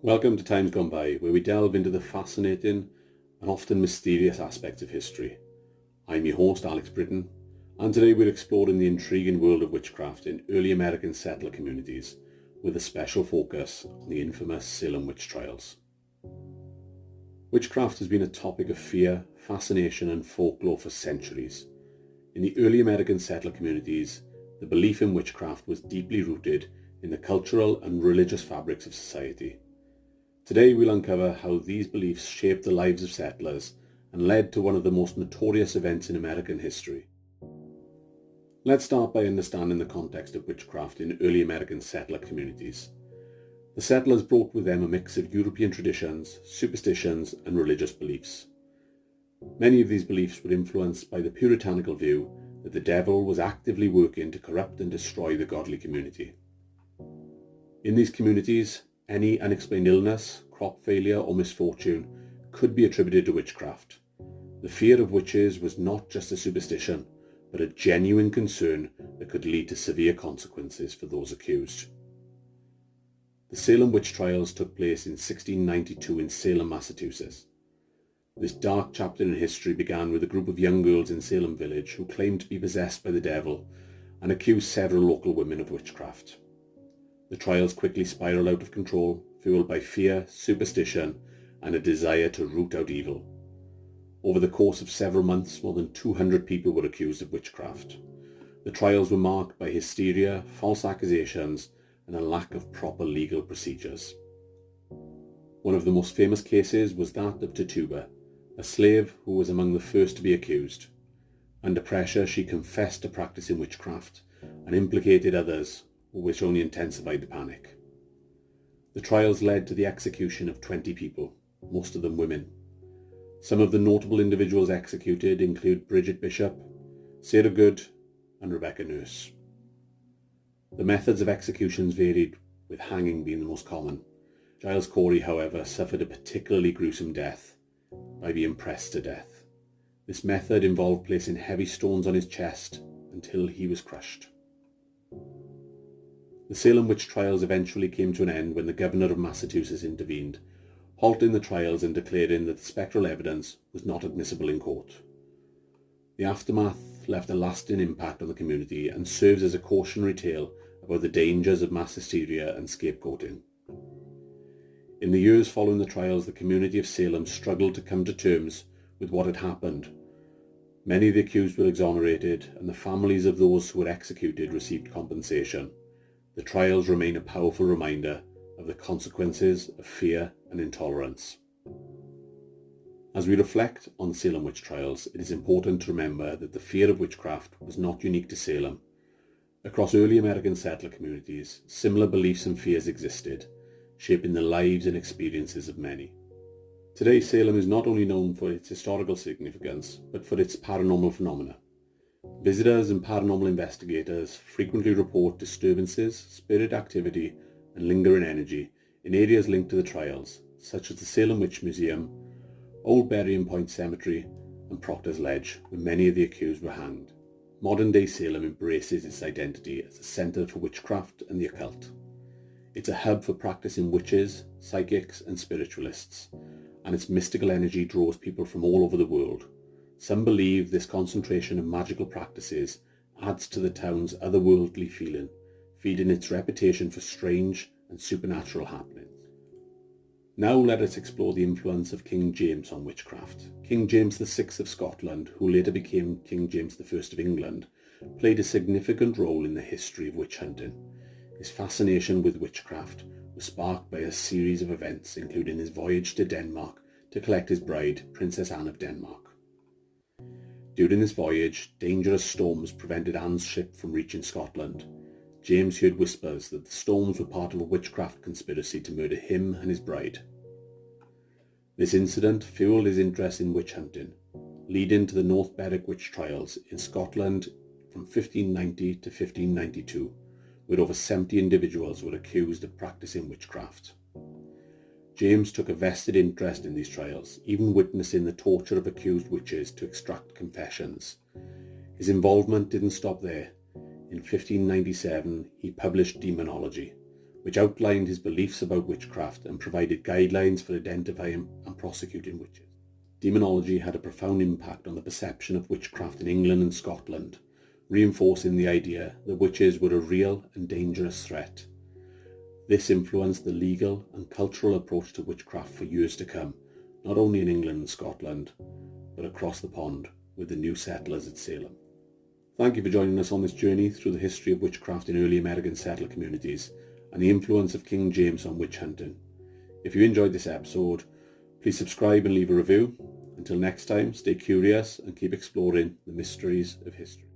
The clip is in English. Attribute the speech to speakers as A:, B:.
A: Welcome to Times Gone By, where we delve into the fascinating and often mysterious aspects of history. I'm your host, Alex Britton, and today we're exploring the intriguing world of witchcraft in early American settler communities, with a special focus on the infamous Salem witch trials. Witchcraft has been a topic of fear, fascination, and folklore for centuries. In the early American settler communities, the belief in witchcraft was deeply rooted in the cultural and religious fabrics of society. Today we'll uncover how these beliefs shaped the lives of settlers and led to one of the most notorious events in American history. Let's start by understanding the context of witchcraft in early American settler communities. The settlers brought with them a mix of European traditions, superstitions, and religious beliefs. Many of these beliefs were influenced by the puritanical view that the devil was actively working to corrupt and destroy the godly community. In these communities, any unexplained illness, crop failure, or misfortune could be attributed to witchcraft. The fear of witches was not just a superstition, but a genuine concern that could lead to severe consequences for those accused. The Salem witch trials took place in 1692 in Salem, Massachusetts. This dark chapter in history began with a group of young girls in Salem village who claimed to be possessed by the devil and accused several local women of witchcraft. The trials quickly spiraled out of control, fueled by fear, superstition, and a desire to root out evil. Over the course of several months, more than 200 people were accused of witchcraft. The trials were marked by hysteria, false accusations, and a lack of proper legal procedures. One of the most famous cases was that of Tituba, a slave who was among the first to be accused. Under pressure, she confessed to practicing witchcraft and implicated others, which only intensified the panic. The trials led to the execution of 20 people, most of them women. Some of the notable individuals executed include Bridget Bishop, Sarah Good, and Rebecca Nurse. The methods of executions varied, with hanging being the most common. Giles Corey, however, suffered a particularly gruesome death by being pressed to death. This method involved placing heavy stones on his chest until he was crushed. The Salem witch trials eventually came to an end when the governor of Massachusetts intervened, halting the trials and declaring that the spectral evidence was not admissible in court. The aftermath left a lasting impact on the community and serves as a cautionary tale about the dangers of mass hysteria and scapegoating. In the years following the trials, the community of Salem struggled to come to terms with what had happened. Many of the accused were exonerated, and the families of those who were executed received compensation. The trials remain a powerful reminder of the consequences of fear and intolerance. As we reflect on the Salem witch trials, it is important to remember that the fear of witchcraft was not unique to Salem. Across early American settler communities, similar beliefs and fears existed, shaping the lives and experiences of many. Today, Salem is not only known for its historical significance, but for its paranormal phenomena. Visitors and paranormal investigators frequently report disturbances, spirit activity, and lingering energy in areas linked to the trials, such as the Salem Witch Museum, Old Burying Point Cemetery, and Proctor's Ledge, where many of the accused were hanged. Modern-day Salem embraces its identity as a centre for witchcraft and the occult. It's a hub for practicing witches, psychics, and spiritualists, and its mystical energy draws people from all over the world. Some believe this concentration of magical practices adds to the town's otherworldly feeling, feeding its reputation for strange and supernatural happenings. Now let us explore the influence of King James on witchcraft. King James VI of Scotland, who later became King James I of England, played a significant role in the history of witch hunting. His fascination with witchcraft was sparked by a series of events, including his voyage to Denmark to collect his bride, Princess Anne of Denmark. During this voyage, dangerous storms prevented Anne's ship from reaching Scotland. James heard whispers that the storms were part of a witchcraft conspiracy to murder him and his bride. This incident fueled his interest in witch hunting, leading to the North Berwick witch trials in Scotland from 1590 to 1592, where over 70 individuals were accused of practicing witchcraft. James took a vested interest in these trials, even witnessing the torture of accused witches to extract confessions. His involvement didn't stop there. In 1597, he published Demonology, which outlined his beliefs about witchcraft and provided guidelines for identifying and prosecuting witches. Demonology had a profound impact on the perception of witchcraft in England and Scotland, reinforcing the idea that witches were a real and dangerous threat. This influenced the legal and cultural approach to witchcraft for years to come, not only in England and Scotland, but across the pond with the new settlers at Salem. Thank you for joining us on this journey through the history of witchcraft in early American settler communities and the influence of King James on witch hunting. If you enjoyed this episode, please subscribe and leave a review. Until next time, stay curious and keep exploring the mysteries of history.